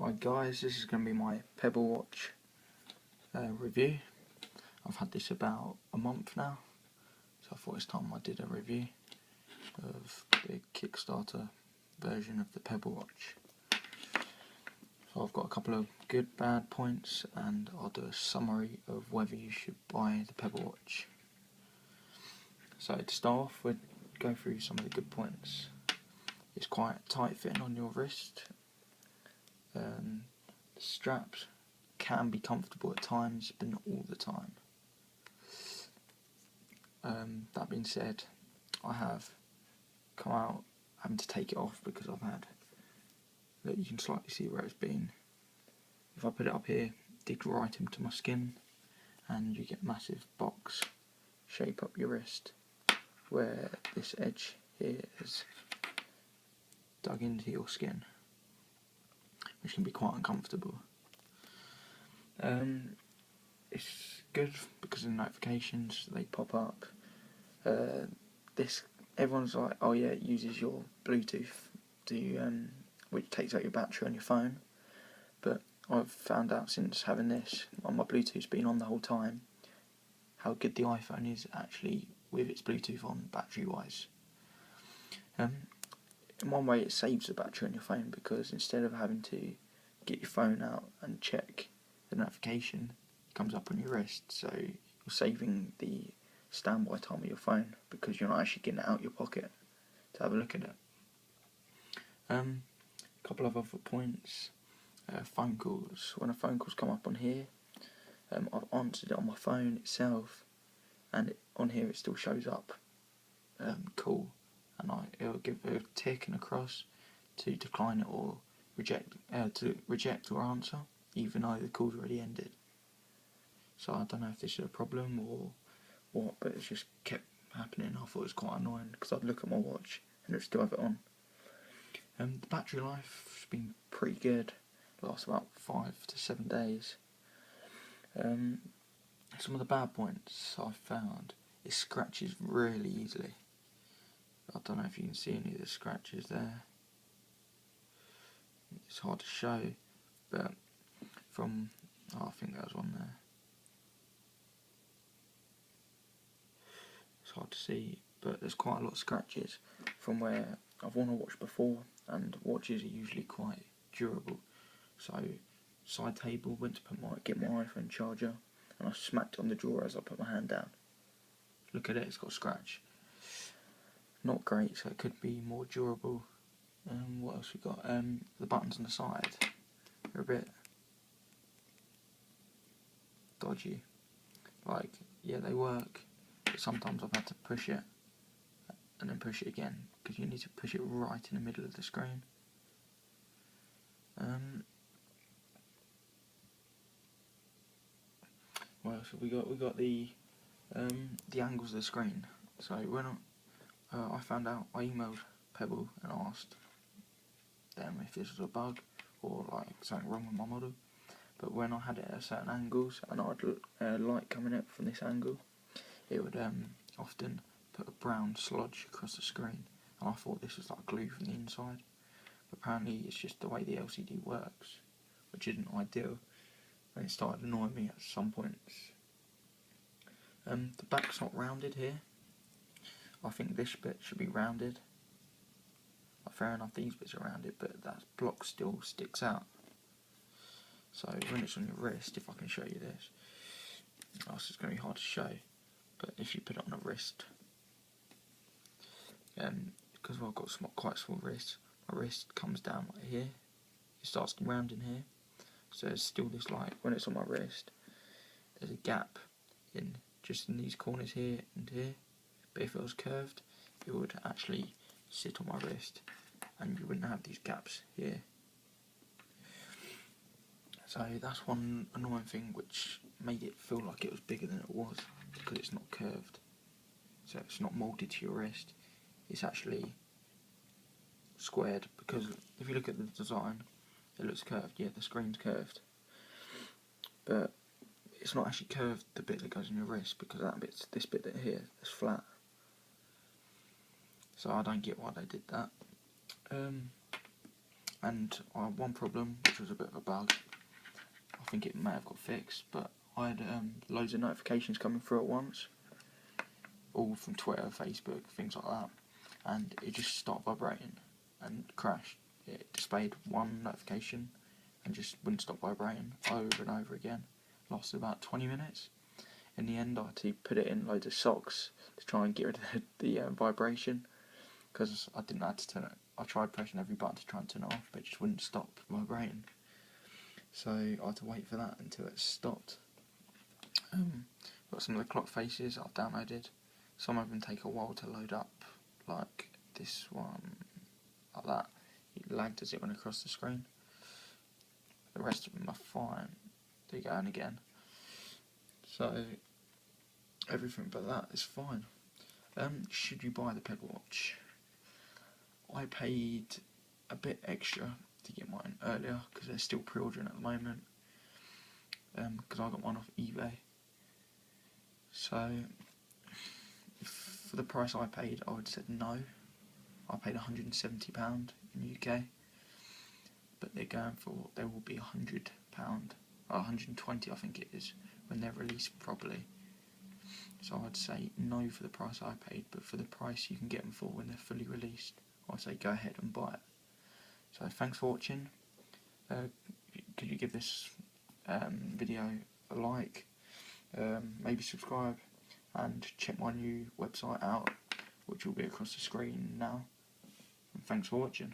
Hi guys, this is going to be my Pebble watch review. I've had this about a month now, so I thought it's time I did a review of the Kickstarter version of the Pebble watch. So I've got a couple of good, bad points, and I'll do a summary of whether you should buy the Pebble watch. So to start off, we'll go through some of the good points. It's quite tight fitting on your wrist. The straps can be comfortable at times, but not all the time. That being said, I have come out having to take it off because I've had, look, you can slightly see where it's been. If I put it up here, it digs right into my skin, and you get massive box shape up your wrist where this edge here is dug into your skin, which can be quite uncomfortable. It's good because of the notifications, they pop up. Everyone's like, oh yeah, it uses your Bluetooth which takes out your battery on your phone. But I've found out since having this, my Bluetooth's been on the whole time, how good the iPhone is actually with its Bluetooth on battery wise. In one way, it saves the battery on your phone because instead of having to get your phone out and check the notification, it comes up on your wrist, so you're saving the standby time of your phone because you're not actually getting it out your pocket to have a look at it. A couple of other points. Phone calls. When a phone call's come up on here, I've answered it on my phone itself, and on here it still shows up call, and it'll give a tick and a cross to decline it or reject or answer, even though the call's already ended. So I don't know if this is a problem or what, but it's just kept happening. I thought it was quite annoying because I'd look at my watch and it'd still have it on. The battery life's been pretty good. It lasts about 5 to 7 days. Some of the bad points I've found, it scratches really easily. I don't know if you can see any of the scratches there. It's hard to show, but I think there was one there. It's hard to see, but there's quite a lot of scratches from where I've worn a watch before, and watches are usually quite durable. So, side table, went to get my iPhone charger, and I smacked it on the drawer as I put my hand down. Look at it, it's got a scratch. Not great, so it could be more durable. What else we got? The buttons on the side are a bit dodgy. Like, yeah, they work, but sometimes I've had to push it and then push it again because you need to push it right in the middle of the screen. What else have we got? We got the angles of the screen. So when I found out, I emailed Pebble and asked them if this was a bug or like something wrong with my model. But when I had it at certain angles and I'd light coming up from this angle, it would often put a brown sludge across the screen, and I thought this was like glue from the inside. But apparently it's just the way the LCD works, which isn't ideal, and it started annoying me at some points. The back's not rounded here. I think this bit should be rounded. Fair enough, these bits are rounded, but that block still sticks out. So when it's on your wrist, if I can show you this, this is going to be hard to show, but if you put it on a wrist, because I've got quite small wrists, my wrist comes down like here, it starts rounding here, so there's still this, like, when it's on my wrist, there's a gap just in these corners here and here, but if it was curved, it would actually sit on my wrist, and you wouldn't have these gaps here. So that's one annoying thing which made it feel like it was bigger than it was, because it's not curved. So it's not moulded to your wrist, it's actually squared, because if you look at the design, it looks curved. Yeah, the screen's curved, but it's not actually curved, the bit that goes on your wrist, because this bit here is flat. So I don't get why they did that. And I had one problem, which was a bit of a bug. I think it may have got fixed, but I had loads of notifications coming through at once, all from Twitter, Facebook, things like that, and it just stopped vibrating and crashed. It displayed one notification and just wouldn't stop vibrating over and over again. Lasted about 20 minutes. In the end, I had to put it in loads of socks to try and get rid of the vibration, because I didn't have to turn it. I tried pressing every button to try and turn it off, but it just wouldn't stop vibrating. So I had to wait for that until it stopped. Got some of the clock faces I've downloaded. Some of them take a while to load up, like this one, like that. It lagged as it went across the screen. The rest of them are fine. They go and again. So everything but that is fine. Should you buy the Pebble watch? I paid a bit extra to get mine earlier because they're still pre-ordering at the moment. Because I got one off eBay. So for the price I paid, I would have said no. I paid £170 in the UK, but they're going for, they will be £100, or 120 I think it is, when they're released properly. So I'd say no for the price I paid, but for the price you can get them for when they're fully released, I'd say go ahead and buy it. So thanks for watching. Could you give this video a like, maybe subscribe, and check my new website out, which will be across the screen now. And thanks for watching.